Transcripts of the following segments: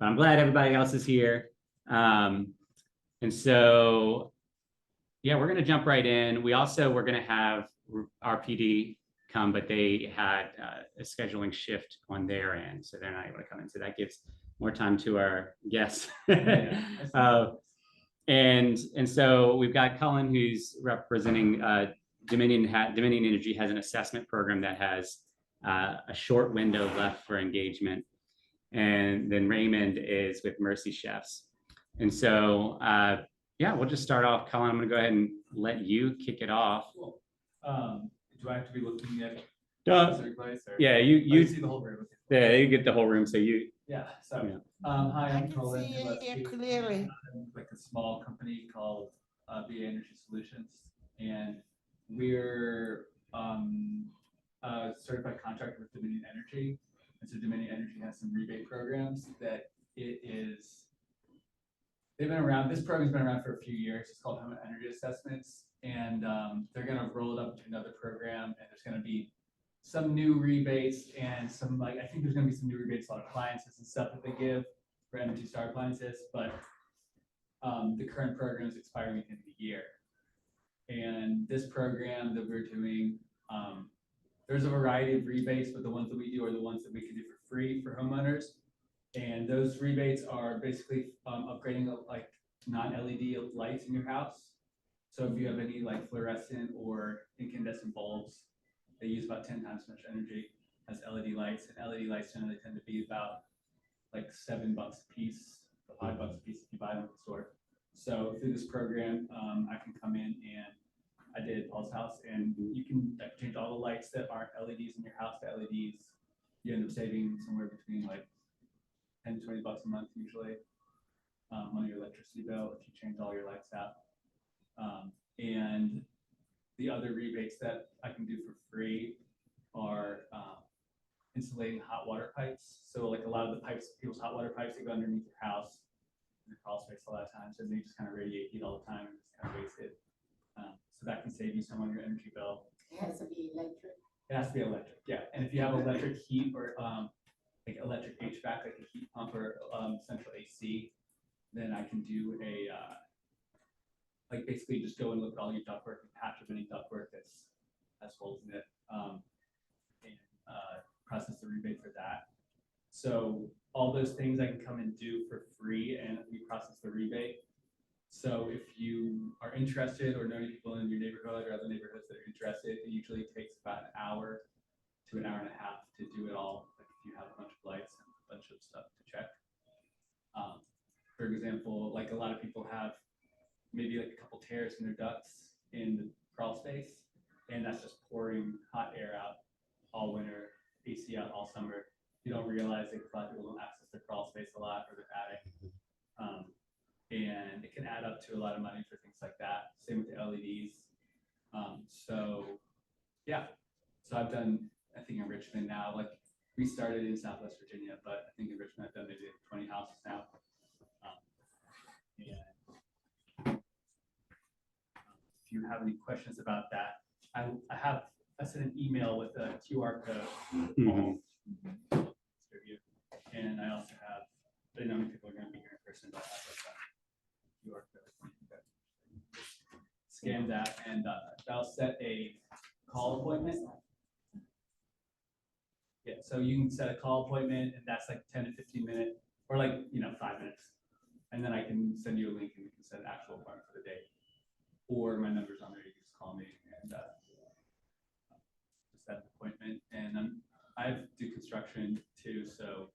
but I'm glad everybody else is here. And so, yeah, we're going to jump right in. We're going to have RPD come, but they had a scheduling shift on their end, so they're not able to come in. So that gives more time to our guests. And so we've got Cullen, who's representing Dominion Energy has an assessment program that has a short window left for engagement. And then Raymond is with Mercy Chefs. And so, yeah, we'll just start off. Cullen, I'm going to go ahead and let you kick it off. Cool. Do I have to be looking at specific place? Yeah, you see the whole room. Yeah, you get the whole room. So you. Yeah. So, yeah. Hi, I'm I can Cullen. see it clearly. I'm like a small company called VA Energy Solutions, and we're a certified contractor with Dominion Energy. And so Dominion Energy has some rebate programs that they've been around. This program's been around for a few years. It's called Home Energy Assessments, and they're going to roll it up to another program, and there's going to be some new rebates and some, like, I think there's going to be some new rebates on appliances and stuff that they give for Energy Star appliances, but the current program is expiring at the end of the year. And this program that we're doing, there's a variety of rebates, but the ones that we do are the ones that we can do for free for homeowners. And those rebates are basically upgrading like non-LED lights in your house. So if you have any like fluorescent or incandescent bulbs, they use about 10 times as much energy as LED lights. And LED lights generally tend to be about like $7 a piece, $5 a piece if you buy them at the store. So through this program, I can come in and I did Paul's house, and you can change all the lights that aren't LEDs in your house to LEDs. You end up saving somewhere between like 10 to $20 a month usually on your electricity bill if you change all your lights out. And the other rebates that I can do for free are insulating hot water pipes. So like a lot of the pipes, people's hot water pipes that go underneath your house in the crawl space a lot of times, and they just kind of radiate heat all the time and it's kind of wasted. So that can save you some on your energy bill. It has to be electric. It has to be electric, yeah. And if you have electric heat or like electric HVAC, like a heat pump or central AC, then I can do a like basically just go and look at all your ductwork and patch up any ductwork that's has holes in it, and process the rebate for that. So all those things I can come and do for free, and we process the rebate. So if you are interested or know people in your neighborhood or other neighborhoods that are interested, it usually takes about an hour to an hour and a half to do it all. Like if you have a bunch of lights and a bunch of stuff to check. For example, like a lot of people have maybe like a couple tears in their ducts in the crawl space, and that's just pouring hot air out all winter, AC out all summer. You don't realize that a lot of people don't access their crawl space a lot or their attic. And it can add up to a lot of money for things like that. Same with the LEDs. So yeah, so I've done, I think in Richmond now, like we started in Southwest Virginia, but I think in Richmond I've done maybe 20 houses now. If you have any questions about that, I sent an email with a QR code. And I also have, I don't know how many people are going to be here in person, but I have like a QR code. Scan that, and that'll set a call appointment. Yeah, so you can set a call appointment, and that's like 10 to 15 minutes, or like 5 minutes, and then I can send you a link, and you can set an actual appointment for the day. Or my number's on there. You can just call me and just set an appointment. And I do construction too, so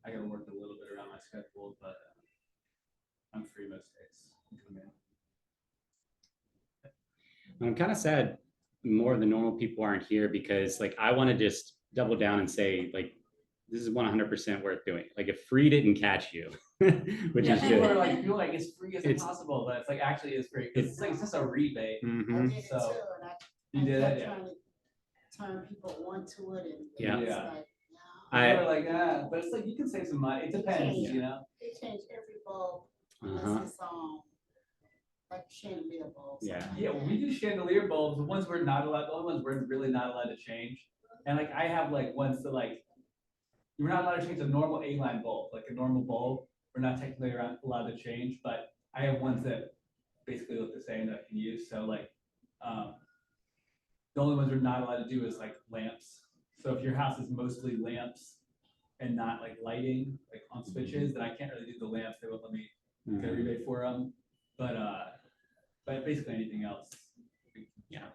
I got to work a little bit around my schedule, but I'm free most days. I'm kind of sad more of the normal people aren't here because like I want to just double down and say like this is 100% worth doing. Like if free didn't catch you, which is people good. are like feel like it's free as impossible, but it's like actually is free because it's like it's just a rebate. Mm-hmm. I did it So, too, and you did kept it, yeah. trying to turn people onto it, and Yeah. it's Yeah. like, People are like, but it's like you can save some money. It depends, Yeah. you know. they change every bulb Uh-huh. unless it's like chandelier bulbs. Yeah. Yeah, well, we do chandelier bulbs. The ones we're not allowed, the only ones we're really not allowed to change. And like I have like ones that like We're not allowed to change a normal A-line bulb, like a normal bulb. We're not technically allowed to change, but I have ones that basically look the same that I can use. So like, the only ones we're not allowed to do is like lamps. So if your house is mostly lamps and not like lighting, like on switches, then I can't really do the lamps. They won't let me get a rebate for them. But basically anything else, we can change.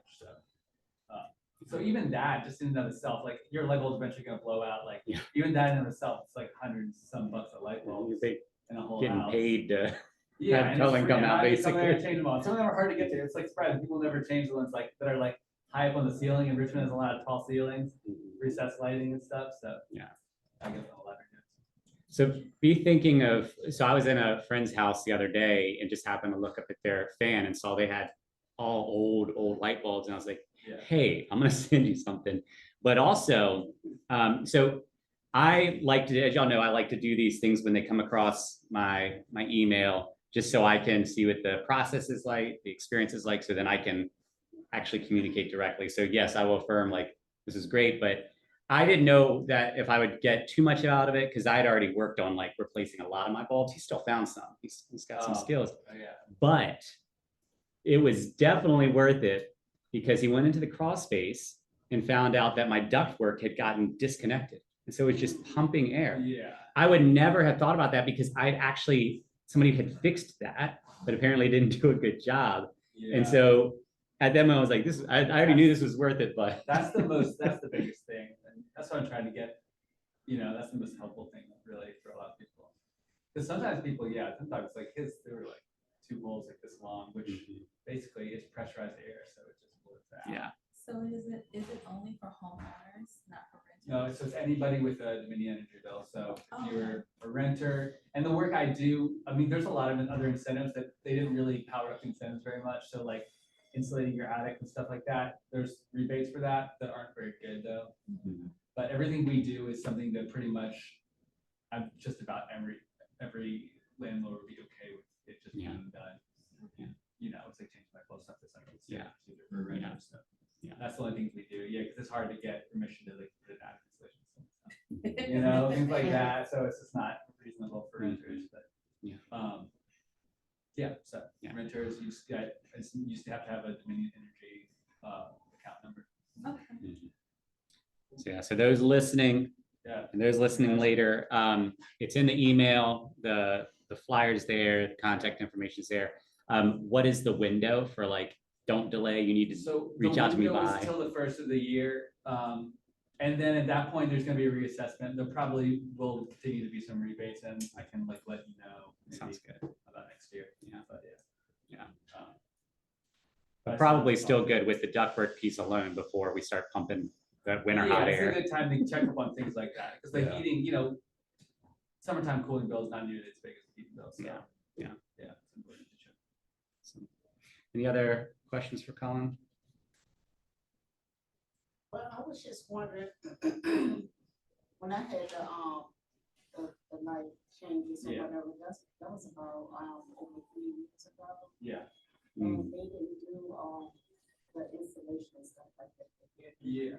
So even that, just in and of itself, like your light bulb's eventually gonna blow out. Like even that in and of itself, it's like $100-some a light bulb in a whole Getting house. paid to Yeah, have and tolling come out, I just come there and basically. change them all. Some of them are hard to get to. It's like surprising. People never change the ones like that are like high up on the ceiling. And Richmond has a lot of tall ceilings, recessed lighting and stuff. So Yeah. I guess a lot of So be thinking of, so I was in a friend's house the other day and just happened to look up at their fan and saw they had all old light bulbs. And I was like, hey, I'm going to send you something. But also, so I like to, as y'all know, I like to do these things when they come across my email, just so I can see what the process is like, the experience is like, so then I can actually communicate directly. So yes, I will affirm like, this is great, but I didn't know that if I would get too much out of it, because I had already worked on like replacing a lot of my bulbs. He still found some. He's got some skills. But it was definitely worth it because he went into the crawl space and found out that my ductwork had gotten disconnected. And so it was just pumping air. Yeah. I would never have thought about that because somebody had fixed that, but apparently didn't do a good job. Yeah. And so at that moment, I was like, I already knew this was worth it, but that's the biggest thing. And that's what I'm trying to get, that's the most helpful thing really for a lot of people. Because sometimes people, sometimes like they were like 2 holes like this long, which basically is pressurized air. So it just blows out. Yeah. So is it only for homeowners, not for renters? No, it's just anybody with a Dominion energy bill. So if you're a renter, and the work I do, I mean, there's a lot of other incentives that they didn't really power up the incentives very much. So like insulating your attic and stuff like that, there's rebates for that aren't very good though. But everything we do is something that pretty much, I'm just about every landlord would be okay with it just being done. It's like changing my clothes stuff that's under the procedure for a renter. So that's the only things we do. Yeah, because it's hard to get permission to like put an attic insulation, things like that. So it's just not reasonable for renters. But so renters used to have to have a Dominion Energy account number. Okay. So so those listening, and those listening later, it's in the email, the flyer's there, the contact information's there. What is the window for like, don't delay, you need to reach out to me by? Until the first of the year. And then at that point, there's gonna be a reassessment. There probably will continue to be some rebates and I can like let you know. Sounds good. About next year. But probably still good with the ductwork piece alone before we start pumping that winter hot air. It's a good time to check up on things like that. Because the heating, summertime cooling bill is not nearly as big as the heating bill. So it's important to check. So, any other questions for Colin? Well, I was just wondering, when I had the light changes or whatever, that was about over 3 years ago. Yeah. They didn't do the installation and stuff like that. Yeah.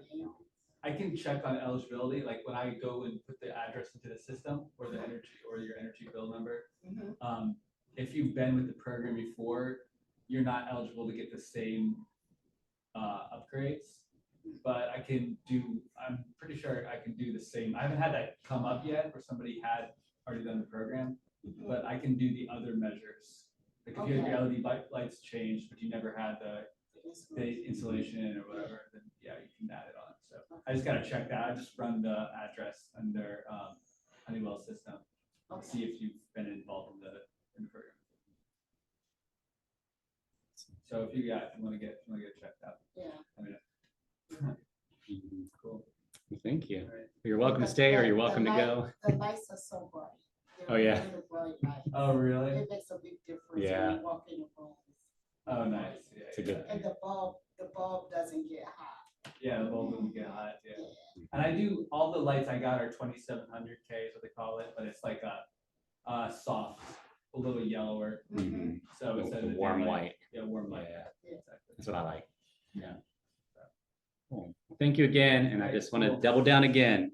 I can check on eligibility, like when I go and put the address into the system or the energy or your energy bill number. If you've been with the program before, you're not eligible to get the same upgrades. But I'm pretty sure I can do the same. I haven't had that come up yet where somebody had already done the program, but I can do the other measures. Like if you had your LED lights changed, but you never had the insulation or whatever, then you can add it on. So I just gotta check that. I just run the address under Honeywell system. See if you've been involved in the program. So if you want to get checked out. Cool. Thank you. Right. You're welcome to stay or you're welcome to go. The lights are so bright. Oh, yeah. Really bright lights. Oh, really? It makes a big difference when Yeah. you walk in the room. Oh, nice. Yeah. It's a good And the bulb doesn't get hot. Yeah, the bulb doesn't get hot. Yeah. And I do all the lights I got are 2700K is what they call it, but it's like a soft, a little yellower. So it's a warm white. Yeah, warm white. Yeah. Exactly. That's what I like. Yeah. Cool. Thank you again. And I Right, just want to cool. double down again.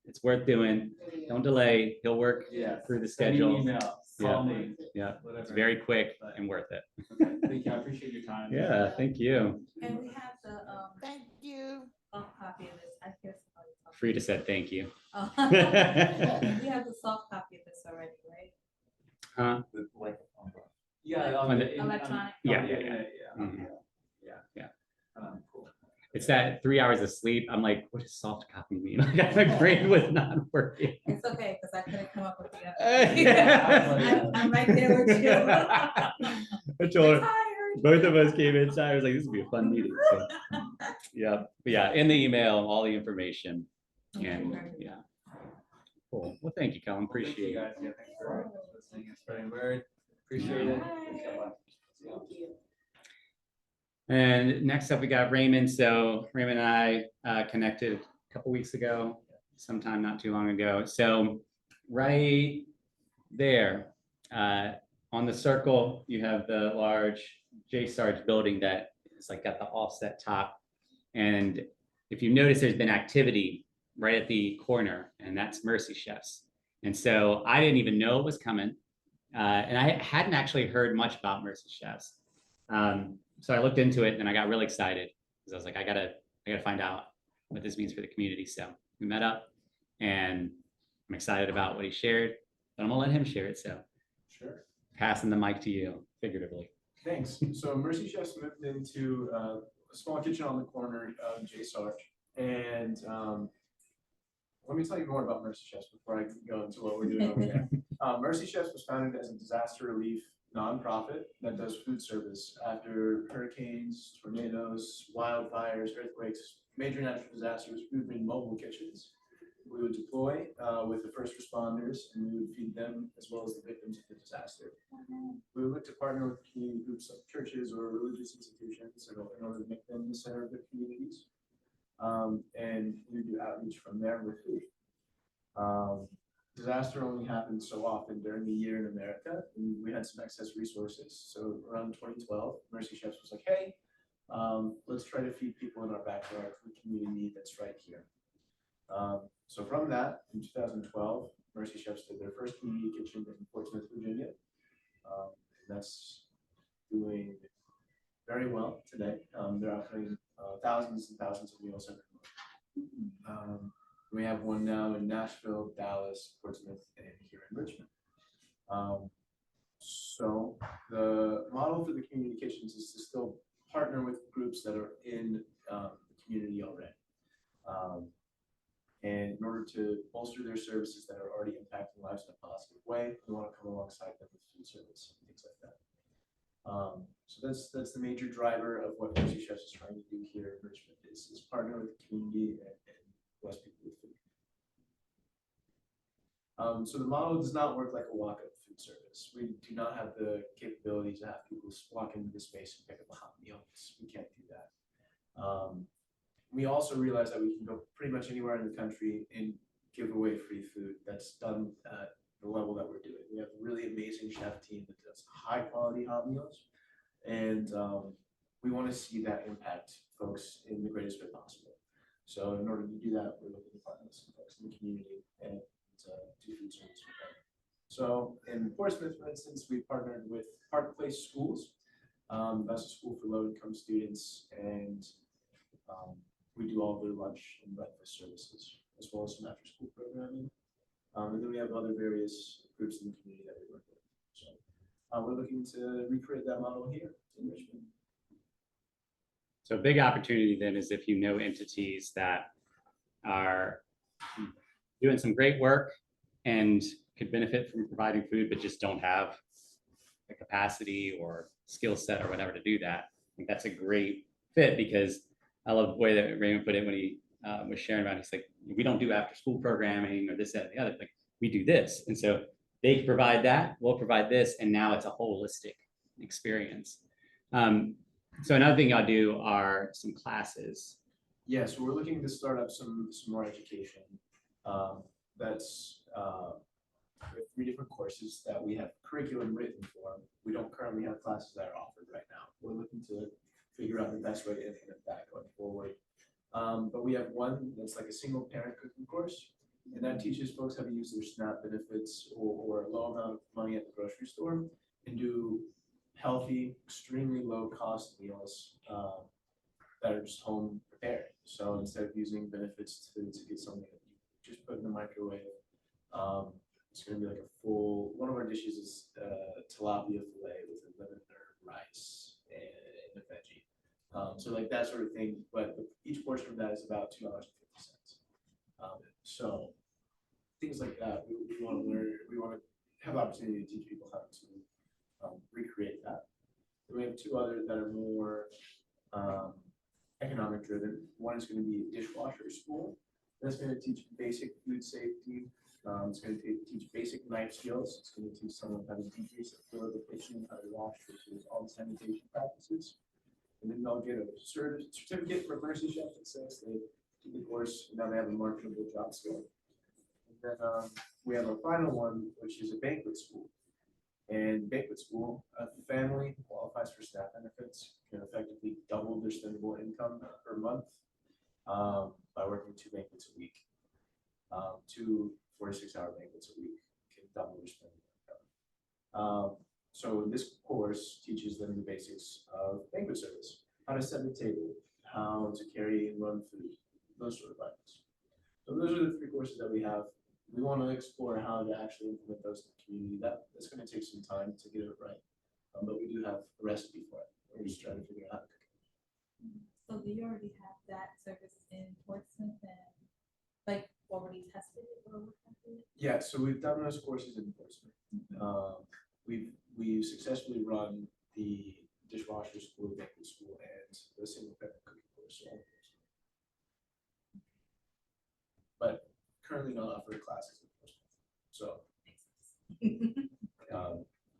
It's worth doing. Don't delay. He'll work Yeah. through the Send me an schedule. email, call me, Yeah, whatever. it's very quick and worth it. Okay, thank you, I appreciate your time. Yeah, thank you. And we have the, Thank you. soft copy of this. I hear somebody talking. Frida said thank you. Oh. We have the soft copy of this already, right? Huh? Yeah, On the- Electronic? Yeah, yeah, yeah, yeah. Mhm. Yeah. Yeah. Cool. It's that 3 hours of sleep. I'm like, what does soft copy mean? Like, my brain was not working. It's okay, because I couldn't come up with the Yeah. I'm right there with you. I told her, Tired. both of us came inside. I was like, this will be a fun meeting. So, yeah, but yeah, in the email, all the information. And perfect. yeah. Cool. Well, thank you, Colin. Thank you, Appreciate it. guys. Yeah, thanks for listening and spreading the word. Appreciate it. Thank you. And next up, we got Raymond. So Raymond and I connected a couple weeks ago, sometime not too long ago. So right there on the circle, you have the large J Sarge building that is like got the offset top. And if you notice, there's been activity right at the corner, and that's Mercy Chefs. And so I didn't even know it was coming. And I hadn't actually heard much about Mercy Chefs. So I looked into it and I got really excited because I was like, I gotta find out what this means for the community. So we met up and I'm excited about what he shared, but I'm gonna let him share it. So Sure. passing the mic to you figuratively. Thanks. So Mercy Chefs moved into a small kitchen on the corner of J Sarge. And let me tell you more about Mercy Chefs before I go into what we're doing over there. Mercy Chefs was founded as a disaster relief nonprofit that does food service after hurricanes, tornadoes, wildfires, earthquakes, major natural disasters. We would bring mobile kitchens. We would deploy with the first responders, and we would feed them as well as the victims of the disaster. We would look to partner with community groups like churches or religious institutions in order to make them the center of their communities. And we would do outreach from there with food. Disaster only happens so often during the year in America, and we had some excess resources. So around 2012, Mercy Chefs was like, hey, let's try to feed people in our backyard for the community need that's right here. So from that, in 2012, Mercy Chefs did their first community kitchen in Portsmouth, Virginia. And that's doing very well today. They're offering thousands and thousands of meals every month. We have one now in Nashville, Dallas, Portsmouth, and here in Richmond. So the model for the community kitchens is to still partner with groups that are in the community already. And in order to bolster their services that are already impacting lives in a positive way, we want to come alongside them with food service and things like that. So that's the major driver of what Mercy Chefs is trying to do here in Richmond is partner with the community and bless people with food. So the model does not work like a walk-up food service. We do not have the capability to have people walk into the space and pick up a hot meal. We can't do that. We also realize that we can go pretty much anywhere in the country and give away free food that's done at the level that we're doing. We have a really amazing chef team that does high-quality hot meals, and we want to see that impact folks in the greatest way possible. So in order to do that, we're looking to partner with some folks in the community and do food service with them. So in Portsmouth, for instance, we partnered with Park Place Schools. That's a school for low-income students, and we do all their lunch and breakfast services, as well as some after-school programming. And then we have other various groups in the community that we work with. So we're looking to recreate that model here in Richmond. So a big opportunity then is if you know entities that are doing some great work and could benefit from providing food, but just don't have the capacity or skill set or whatever to do that. I think that's a great fit because I love the way that Raymond put it when he was sharing about it. He's like, we don't do after school programming or this, that, and the other. Like, we do this. And so they can provide that, we'll provide this, and now it's a holistic experience. So another thing I'll do are some classes. Yeah, so we're looking to start up some more education. That's we have 3 different courses that we have curriculum written for. We don't currently have classes that are offered right now. We're looking to figure out the best way to implement that going forward. But we have one that's like a single parent cooking course. And that teaches folks how to use their SNAP benefits or a low amount of money at the grocery store and do healthy, extremely low cost meals that are just home prepared. So instead of using benefits to get something that you just put in the microwave, it's gonna be like a full, one of our dishes is tilapia fillet with a lemon herb rice and a veggie. So like that sort of thing, but each portion of that is about $2.50. So things like that, we want to learn, we want to have the opportunity to teach people how to recreate that. And we have two others that are more economic driven. One is going to be a dishwasher school. That's going to teach basic food safety. It's going to teach basic knife skills. It's going to teach someone how to decrease the flow of the kitchen, how to wash dishes, all the sanitation practices. And then they'll get a certificate for Mercy Chef that says they did the course, and now they have a marketable job skill. And then we have our final one, which is a banquet school. And banquet school, a family qualifies for SNAP benefits, can effectively double their spendable income per month by working 2 banquets a week. 2 46-hour banquets a week can double their spendable income. So this course teaches them the basics of banquet service, how to set the table, how to carry and run food, those sort of items. So those are the 3 courses that we have. We want to explore how to actually implement those in the community. That's going to take some time to get it right, but we do have a recipe for it. We're just trying to figure out how to cook it. So do you already have that service in Portsmouth and like already tested it or what have you? Yeah, so we've done those courses in Portsmouth. We've successfully run the dishwasher school, banquet school, and the single parent cooking course. But currently not offering classes in Portsmouth. So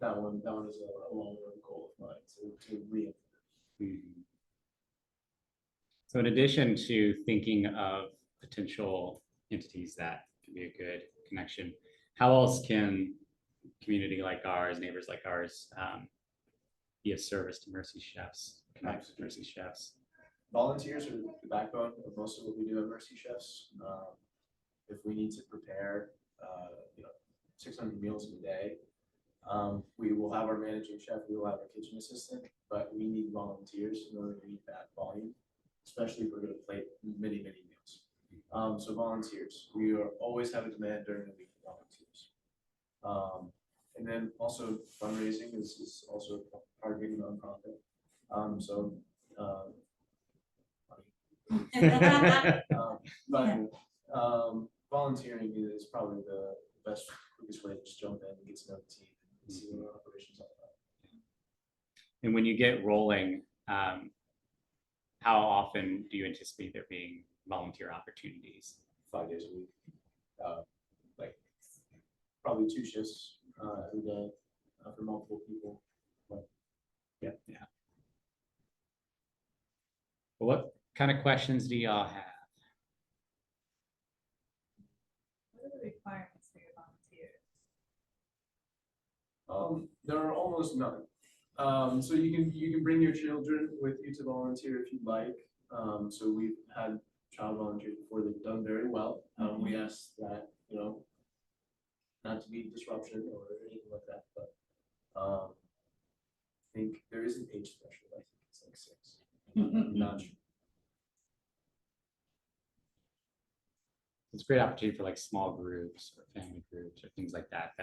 that one is a long-run goal of mine to re-implement. Mhm. So in addition to thinking of potential entities that can be a good connection, how else can community like ours, neighbors like ours, be of service to Mercy Chefs, connect with Mercy Chefs? Volunteers are the backbone of most of what we do at Mercy Chefs. If we need to prepare, 600 meals in a day, we will have our managing chef, we will have our kitchen assistant, but we need volunteers in order to meet that volume, especially if we're going to plate many meals. So volunteers, we always have a demand during the week for volunteers. And then also fundraising is also part of being a nonprofit. But volunteering is probably the best, quickest way to just jump in and get to know the team and see what our operations are about. And when you get rolling, how often do you anticipate there being volunteer opportunities? 5 days a week, like probably 2 shifts every day for multiple people. Yeah. What kind of questions do y'all have? What are the requirements for your volunteers? There are almost none. So you can bring your children with you to volunteer if you'd like. So we've had child volunteers before, they've done very well. We ask that, not to be disruption or anything like that, but I think there is an age threshold. I think it's like 6. I'm not sure. It's a great opportunity for like small groups or family groups or things like that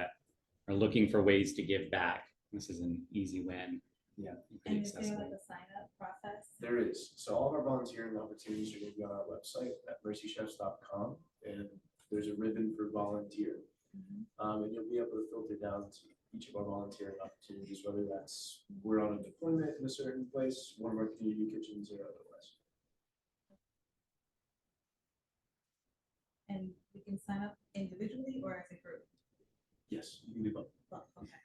are looking for ways to give back. This is an easy win. Yeah. And is there like a sign up process? There is. So all of our volunteering opportunities are going to be on our website at mercychefs.com, and there's a ribbon for volunteer. And you'll be able to filter down to each of our volunteering opportunities, whether that's we're on a deployment in a certain place, one of our community kitchens, or otherwise. And we can sign up individually or as a group? Yes, you can do both. Well, okay.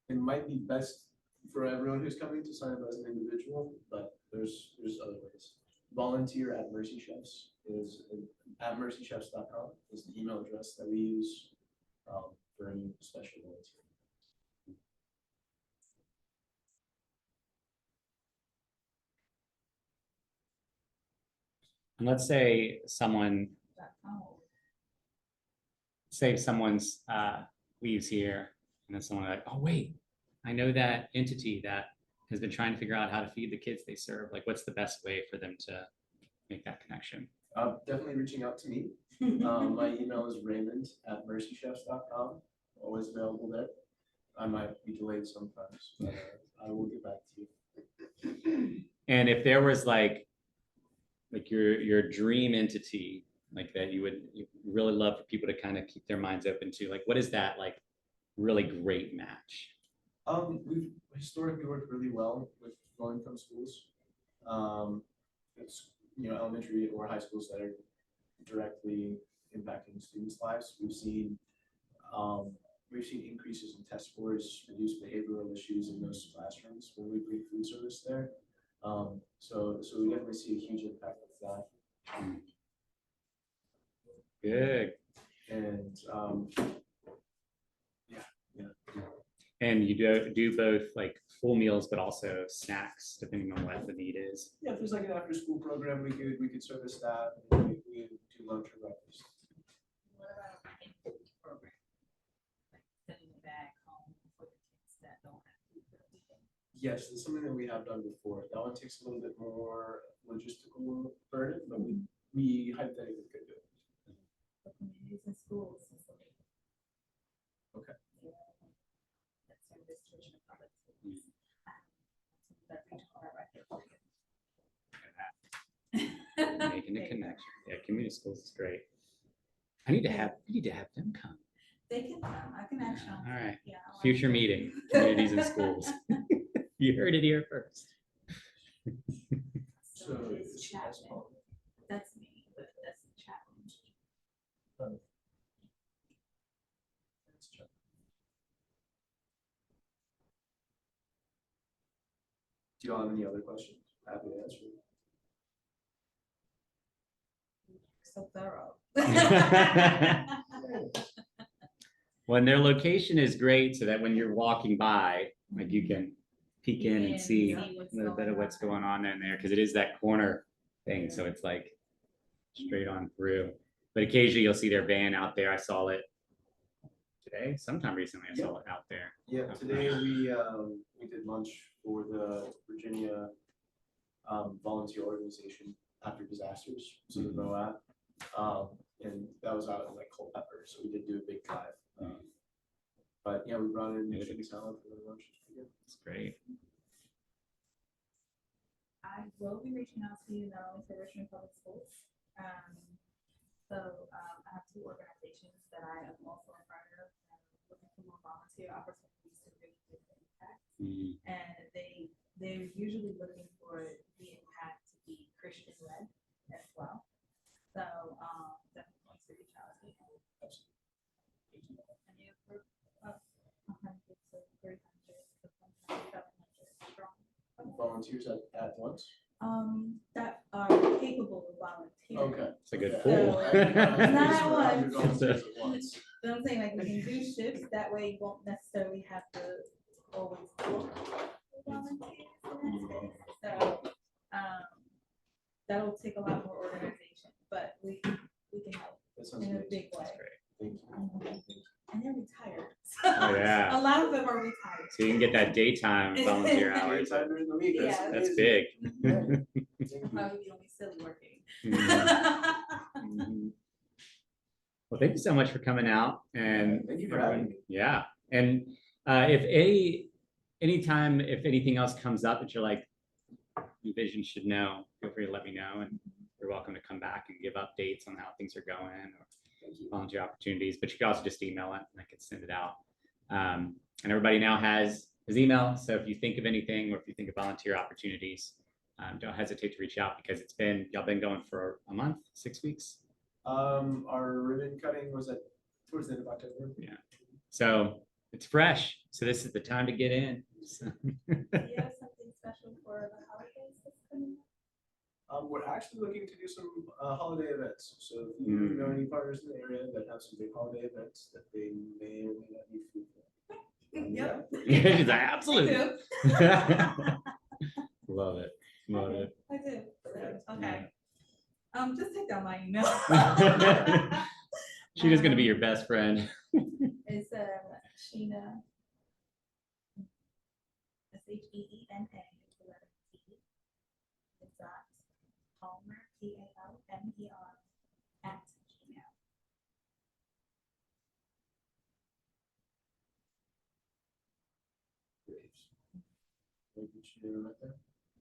It might be best for everyone who's coming to sign up as an individual, but there's other ways. Volunteer at Mercy Chefs is at mercychefs.com is the email address that we use for any special volunteer. And let's say someone's leaves here, and then someone like, oh wait, I know that entity that has been trying to figure out how to feed the kids they serve. Like, what's the best way for them to make that connection? Definitely reaching out to me. My email is raymond@mercychefs.com. Always available there. I might be delayed sometimes, but I will get back to you. And if there was like your dream entity, like that you really love for people to kind of keep their minds open to, like, what is that like really great match? We've historically worked really well with low-income schools. It's, elementary or high schools that are directly impacting students' lives. We've seen increases in test scores, reduced behavioral issues in those classrooms when we bring food service there. So we definitely see a huge impact with that. Good. And And you do both like full meals, but also snacks, depending on what the need is. yeah, if there's like an after-school program, we could service that. We do lunch or breakfast. What about an in-food program? Like sending it back home for the kids that don't have food for the weekend? Yes, it's something that we have done before. That one takes a little bit more logistical burden, but we hypothetically could do it. For communities and schools. and so they- Okay. Yeah. That's service tuition and public schools. That regional director for you. Making a connection. Yeah, community schools is great. We need to have them come. They can come, I can action. All right. Yeah. I like Future it. meeting, communities and schools. You heard it here first. So it's that's Chapman. all. That's me, but that's Chapman. That's true. Do you all have any other questions? Happy to answer. So thorough. Well, and their location is great so that when you're walking by, like you can peek in and see a little bit of what's going on in there, because it is that corner thing. So it's like straight on through. But occasionally you'll see their van out there. I saw it today, sometime recently. I saw it out there. Yeah, today we did lunch for the Virginia volunteer organization after disasters, so the MOAB. And that was out in like Culpeper, so we did do a big drive. But yeah, we brought in chicken salad for the lunch. It's great. I will be reaching out to you not only for Richmond Public Schools. I have two organizations that I am also a part of, looking for more volunteer opportunities to really make an impact. And they're usually looking for the impact to be Christian led as well. So definitely want to reach out to you. And you have 100 to 300 to 700 strong. Volunteers at once? That are capable of volunteering. Okay. It's a good Okay. pool. Not at once. Volunteers at once. So I'm saying like we can do shifts, that way you won't necessarily have to always book volunteers in that space. So, that'll take a lot more organization, but we can help That sounds in a great. big way. Thank you. And they're retired. Oh, yeah. A lot of them are retired. So you can get that daytime volunteer hours. Anytime during the week. Yeah. That's amazing. big. I'll probably be only silly working. Mhm. Well, thank you so much for coming out and Thank you for having me. yeah. And anytime if anything else comes up that you're like, Vision should know, feel free to let me know, and you're welcome to come back and give updates on how things are going or volunteer opportunities. But you can also just email it and I can send it out. And everybody now has his email. So if you think of anything or if you think of volunteer opportunities, don't hesitate to reach out, because y'all been going for a month, 6 weeks. Our ribbon cutting was towards the end of October. Yeah. So it's fresh. So this is the time to get in. So. Do you have something special for the holidays that's coming up? We're actually looking to do some holiday events. So if you know any partners in the area that have some big holiday events that they may or may not need food for. Yep. She's like, absolutely. I do. Love it. Love it. I do. Okay. Just I know. Sheena's gonna be your best friend. It's Sheena. SHEENA. The letter T. It's Palmer, PALMER @gmail.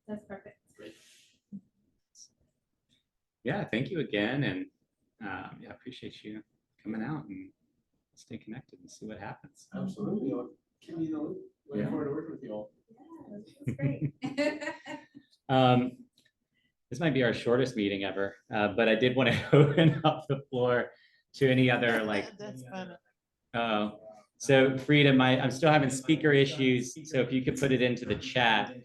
That's perfect. Yeah, thank you again, and yeah, appreciate you coming out and stay connected and see what happens. Absolutely. I'll keep you in the loop. Looking Yeah. forward to working with you all. Yeah, that's great. This might be our shortest meeting ever, but I did want to open up the floor to any other That's funny. so Frida, I'm still having speaker issues. So if you could put it into the chat,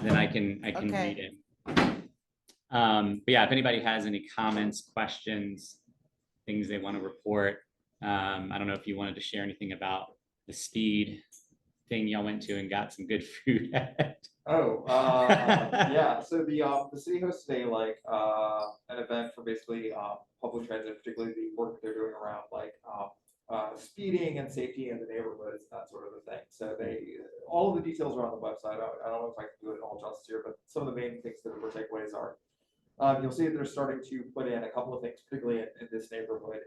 then I can Okay. read it. But yeah, if anybody has any comments, questions, things they want to report, I don't know if you wanted to share anything about the speed thing y'all went to and got some good food at. Oh, yeah, so the city hosted an event for basically public transit, particularly the work that they're doing around speeding and safety in the neighborhoods, that sort of a thing. So all of the details are on the website. I don't know if I can do it all justice here, but some of the main things that were takeaways are, you'll see that they're starting to put in a couple of things, particularly in this neighborhood.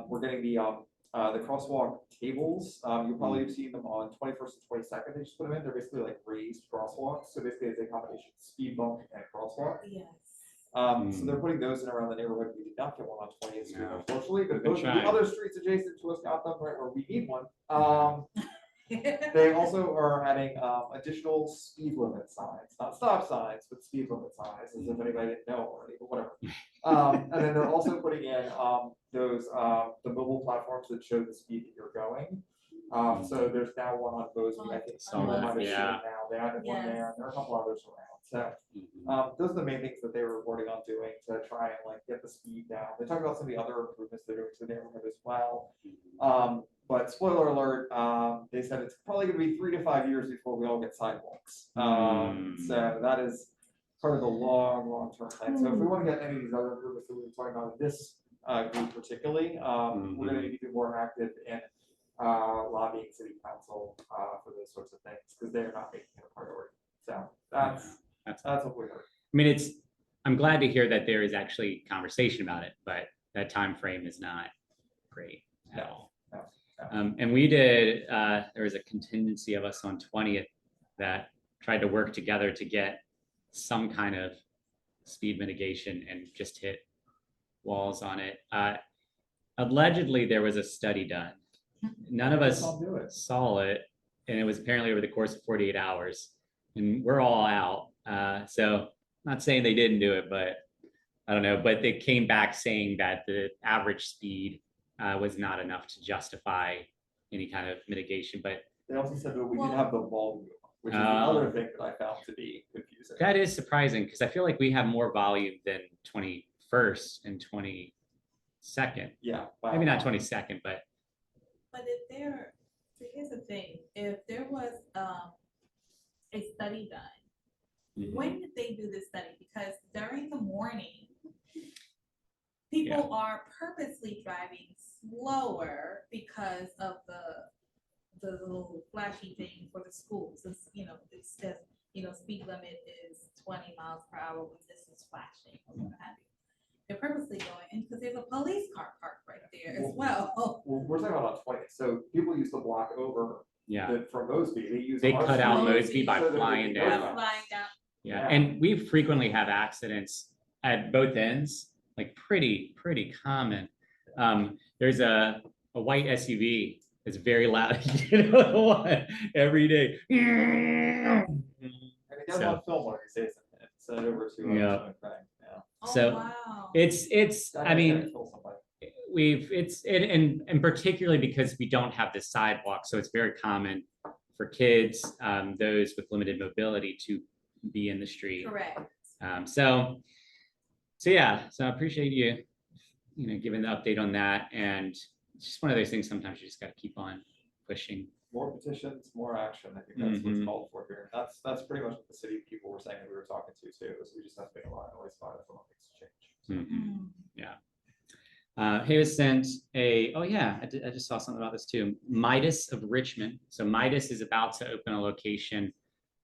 We're getting the crosswalk tables. You'll probably have seen them on 21st and 22nd. They just put them in. They're basically like raised crosswalks. So basically it's a combination of speed bump and crosswalk. Yes. So they're putting those in around the neighborhood. We did not get one on 20th Street, No. unfortunately, but We've been those are the trying. other streets adjacent to us got them right where we need one. They also are adding additional speed limit signs, not stop signs, but speed limit signs, as if anybody didn't know already, but whatever. And then they're also putting in the mobile platforms that show the speed that you're going. So there's now one on Bozeman, I think. Saw people that, might have seen it yeah. Now they added one there, and there are a couple others around. So Mhm. those are the main things that they were reporting on doing to try and get the speed down. They talk about some of the other improvements they're doing to the neighborhood as well. But spoiler alert, they said it's probably gonna be 3 to 5 years before we all get sidewalks. So that is part of the long-term plan. So if we want to get any of these other improvements that we were talking about in this group particularly, we're gonna need to be more active in lobbying city council for those sorts of things, because they're not making it a priority. So that's what we heard. I mean, I'm glad to hear that there is actually conversation about it, but that time frame is not great at all. And we did, there was a contingency of us on 20th that tried to work together to get some kind of speed mitigation and just hit walls on it. Allegedly, there was a study done. None of us I'll do it. saw it, and it was apparently over the course of 48 hours, and we're all out. So not saying they didn't do it, but I don't know. But they came back saying that the average speed was not enough to justify any kind of mitigation. But They also said that we Well- didn't have the volume, which is the other thing that I found to be confusing. that is surprising because I feel like we have more volume than 21st and 22nd. Yeah. Maybe not 22nd, but But so here's the thing, if there was a study done, when did they do this study? Because during the morning, people are purposely driving slower because of the little flashy thing for the schools. It's, it says, speed limit is 20 miles per hour when this is flashing or what have you. They're purposely going in because there's a police car parked right there as well. Well, we're talking about on 20th. So people used to block over yeah, from Mosby. they our cut out street Mosby by so that they flying could go down. fast. Flying down. Yeah, and we frequently have accidents at both ends, like pretty common. There's a white SUV that's very loud, the one every day. And it does So- on film when he says it. Send it over to Yeah. Frank. Yeah. Oh, So, wow. It's That I is mean, gonna kill somebody. and particularly because we don't have the sidewalk, so it's very common for kids, those with limited mobility to be in the street. Correct. So yeah, so I appreciate you giving the update on that, and it's just one of those things. Sometimes you just got to keep on pushing. More petitions, more action. I think that's what's Mhm. called for here. That's pretty much what the city people were saying that we were talking to too. Is we just have to make a lot of noise about it for things to change. Mhm. Mm. Yeah. He was sent oh yeah, I just saw something about this too. Midas of Richmond. So Midas is about to open a location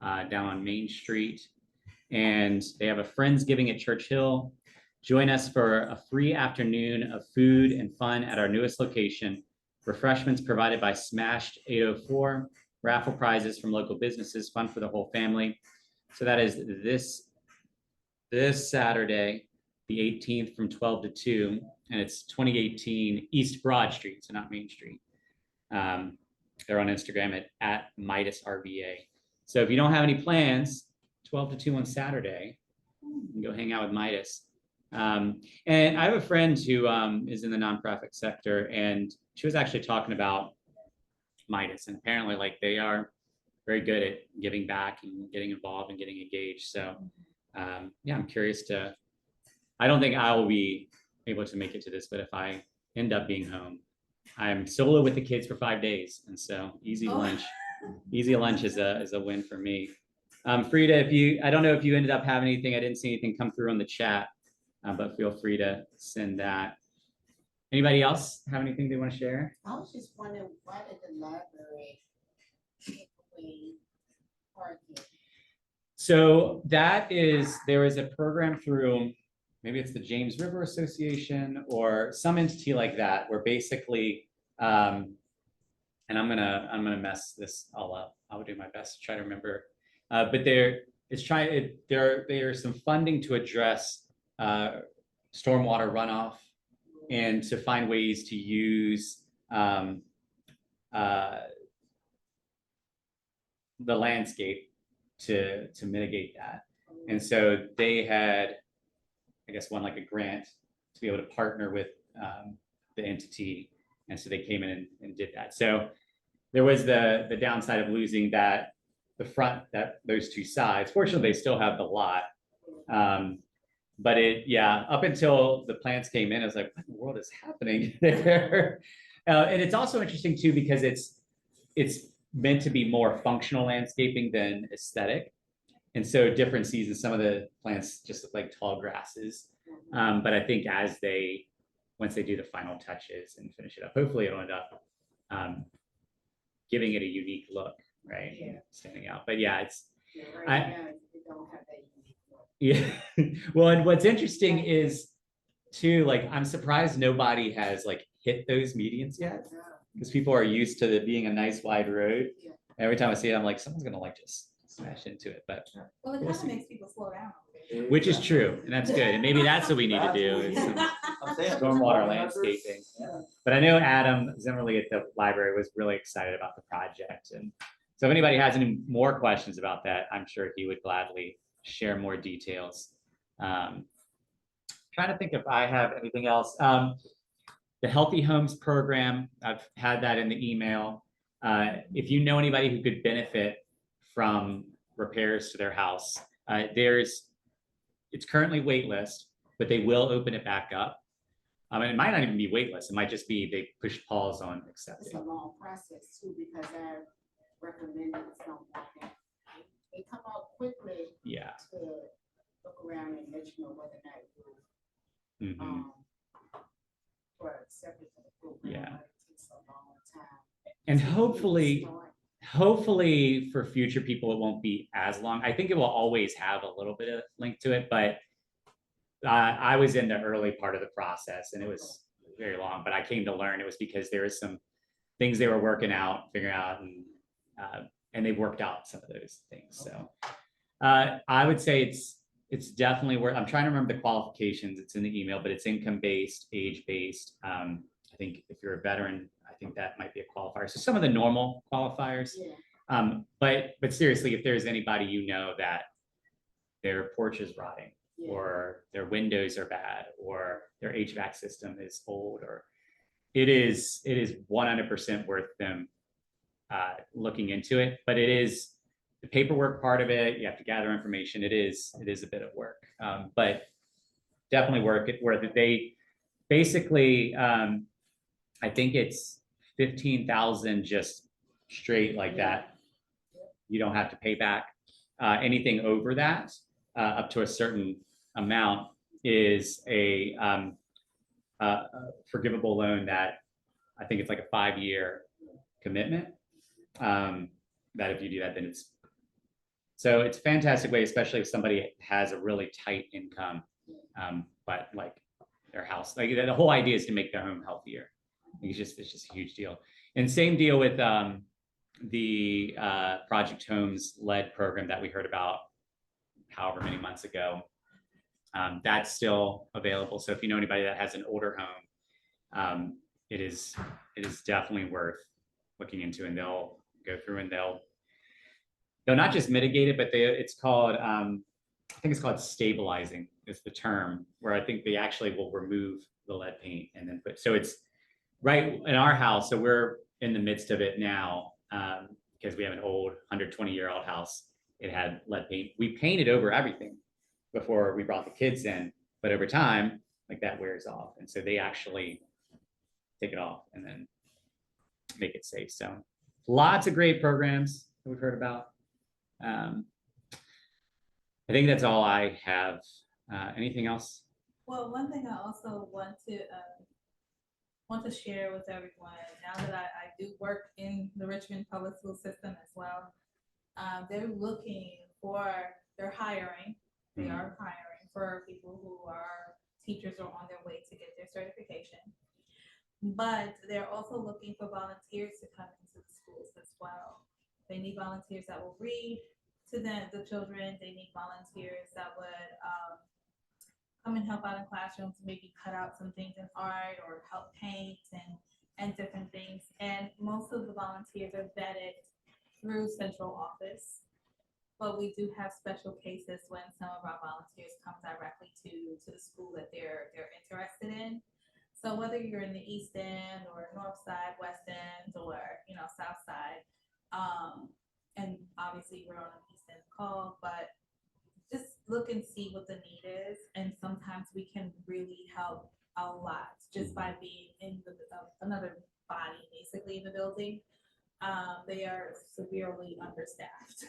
down on Main Street, and they have a Friendsgiving at Church Hill. Join us for a free afternoon of food and fun at our newest location. Refreshments provided by Smashed 804, raffle prizes from local businesses, fun for the whole family. So that is this Saturday, the 18th from 12 to 2, and it's 2018 East Broad Street, so not Main Street. They're on Instagram at Midas RVA. So if you don't have any plans, 12 to 2 on Saturday, you can go hang out with Midas. And I have a friend who is in the nonprofit sector, and she was actually talking about Midas, and apparently like they are very good at giving back and getting involved and getting engaged. So yeah, I'm curious I don't think I will be able to make it to this, but if I end up being home, I'm solo with the kids for 5 days. And so easy lunch is a win for me. Frida, I don't know if you ended up having anything, I didn't see anything come through on the chat, but feel free to send that. Anybody else have anything they want to share? I was just wondering, why did the library take away parking? So there is a program through, maybe it's the James River Association or some entity like that, where basically, and I'm gonna mess this all up. I'll do my best to try to remember. But there's some funding to address stormwater runoff and to find ways to use the landscape to mitigate that. And so they had, I guess, won like a grant to be able to partner with the entity. And so they came in and did that. So there was the downside of losing those two sides. Fortunately, they still have the lot. But up until the plants came in, I was like, what in the world is happening there? And it's also interesting too, because it's meant to be more functional landscaping than aesthetic. And so different seasons, some of the plants just look like tall grasses. But I think once they do the final touches and finish it up, hopefully it'll end up giving it a unique look, right? Yeah. Standing out. But yeah, Right now, they don't have that unique look. yeah. Well, and what's interesting is too, like, I'm surprised nobody has like hit those medians yet, because people are used to it being a nice wide road. Yeah. Every time I see it, I'm like, someone's gonna like just smash into it. But Well, it We'll kind see. of makes people slow down. which is true, and that's good. And maybe that's what we need to do is some stormwater landscaping. But I know Adam Zimmerly at the library was really excited about the project. And so if anybody has any more questions about that, I'm sure he would gladly share more details. Trying to think if I have anything else. The Healthy Homes program, I've had that in the email. If you know anybody who could benefit from repairs to their house, it's currently waitlist, but they will open it back up. And it might not even be waitlist. It might just be they push pause on It's a accepting. long process too, because I recommended someone that they come out quickly Yeah. to look around and let you know whether or not you Mhm. were accepted for the program. Yeah. but It takes a long time. And to hopefully start. for future people, it won't be as long. I think it will always have a little bit of link to it, but I was in the early part of the process and it was very long, but I came to learn it was because there was some things they were figuring out, and they've worked out some of those things. So I would say it's definitely worth. I'm trying to remember the qualifications. It's in the email, but it's income-based, age-based. I think if you're a veteran, I think that might be a qualifier. So some of the normal qualifiers. Yeah, But seriously, if there's anybody you know that their porch is rotting, yeah. or their windows are bad, or their HVAC system is old, or it is 100% worth them looking into it. But it is the paperwork part of it. You have to gather information. It is a bit of work, but definitely worth it. They basically, I think it's 15,000 just straight like that. You don't have to pay back. Anything over that, up to a certain amount, is a forgivable loan that I think it's like a 5-year commitment. That if you do that, then it's a fantastic way, especially if somebody has a really tight income, but like their house, like the whole idea is to make their home healthier. It's just a huge deal. And same deal with the Project Homes led program that we heard about however many months ago. That's still available. So if you know anybody that has an older home, it is definitely worth looking into, and they'll go through and they'll not just mitigate it, but it's called, I think it's called stabilizing is the term, where I think they actually will remove the lead paint and then so it's right in our house. So we're in the midst of it now, because we have an old 120-year-old house. It had lead paint. We painted over everything before we brought the kids in, but over time, like that wears off. And so they actually take it off and then make it safe. So lots of great programs that we've heard about. I think that's all I have. Anything else? Well, one thing I also want to share with everyone, now that I do work in the Richmond public school system as well, they're hiring, they are hiring for people who are teachers or on their way to get their certification. But they're also looking for volunteers to come into the schools as well. They need volunteers that will read to the children. They need volunteers that would come and help out in classrooms, maybe cut out some things in art or help paint and different things. And most of the volunteers are vetted through central office. But we do have special cases when some of our volunteers come directly to the school that they're interested in. So whether you're in the East End or North Side, West End, or South Side, and obviously we're on an East End call, but just look and see what the need is, and sometimes we can really help a lot just by being in another body basically in the building. They are severely understaffed.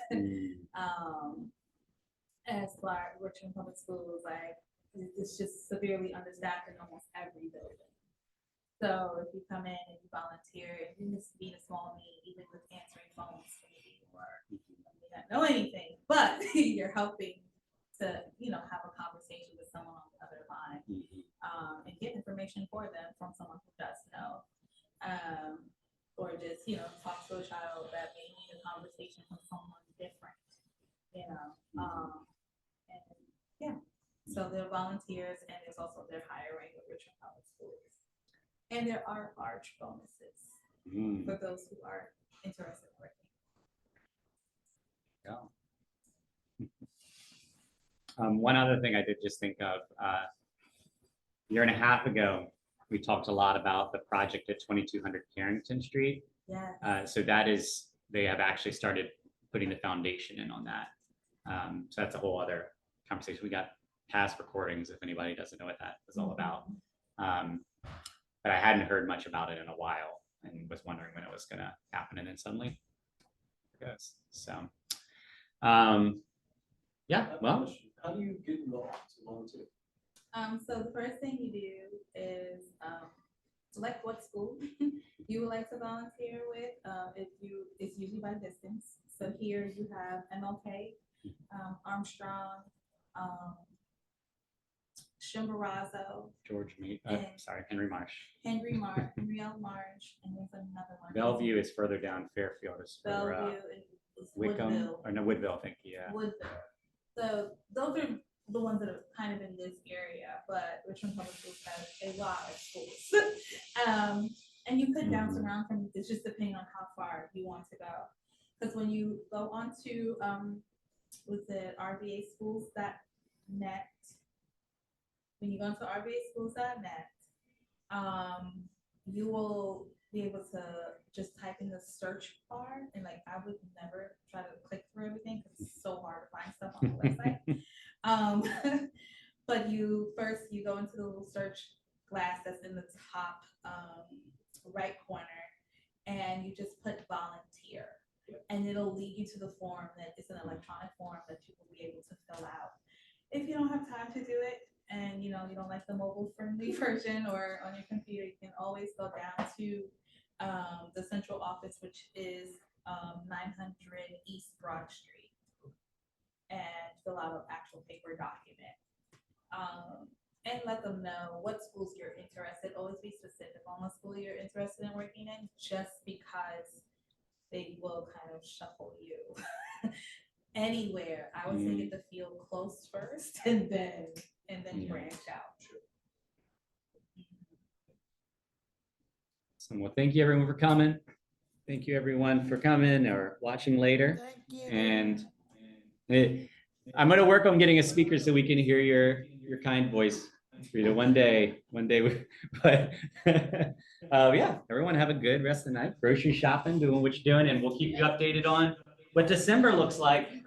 As far as Richmond Public Schools, like it's just severely understaffed in almost every building. So if you come in and you volunteer and you just be a small need, even with answering phones for people, or you may not know anything, but you're helping to have a conversation with someone on the other line, and get information for them from someone who does know, or just talk to a child that may need a conversation from someone different, and yeah. So they're volunteers, and there's also they're hiring with Richmond Public Schools. And there are large bonuses for those who are interested in working. Yeah. One other thing I did just think of, a year and a half ago, we talked a lot about the project at 2200 Carrington Street. Yeah. So they have actually started putting the foundation in on that. So that's a whole other conversation. We got past recordings if anybody doesn't know what that was all about. But I hadn't heard much about it in a while and was wondering when it was going to happen. And then suddenly it goes. So, yeah, well. How do you get involved to volunteer? So the first thing you do is select what school you would like to volunteer with. It's usually by distance. So here you have MLK, Armstrong, Chimborazo, Henry Marsh. Henry L. Marsh, and there's another one. Bellevue is further down. Fairfield is further Bellevue is Wickham, Woodville. or no, Woodville, I think, yeah. Woodville. So those are the ones that are kind of in this area, but Richmond Public Schools has a lot of schools. And you could bounce around from, it's just depending on how far you want to go. Because when you go on to, was it RVAschools.net? When you go into RVAschools.net, you will be able to just type in the search bar, and like I would never try to click through everything because it's so hard to find stuff on the website. But you go into the little search glass that's in the top right corner, and you just put volunteer, and it'll lead you to the form that is an electronic form that you will be able to fill out. If you don't have time to do it, and you don't like the mobile friendly version or on your computer, you can always go down to the central office, which is 900 East Broad Street, and fill out an actual paper document. And let them know what schools you're interested. Always be specific on what school you're interested in working in, just because they will kind of shuffle you anywhere. I would say get the feel close first, and then Yeah. branch out. So, well, thank you everyone for coming. Thank you everyone for coming or watching later. Thank you. And I'm gonna work on getting a speaker so we can hear your kind voice, Rita, one day, but yeah, everyone have a good rest of the night, grocery shopping, doing what you're doing, and we'll keep you updated on what December looks like.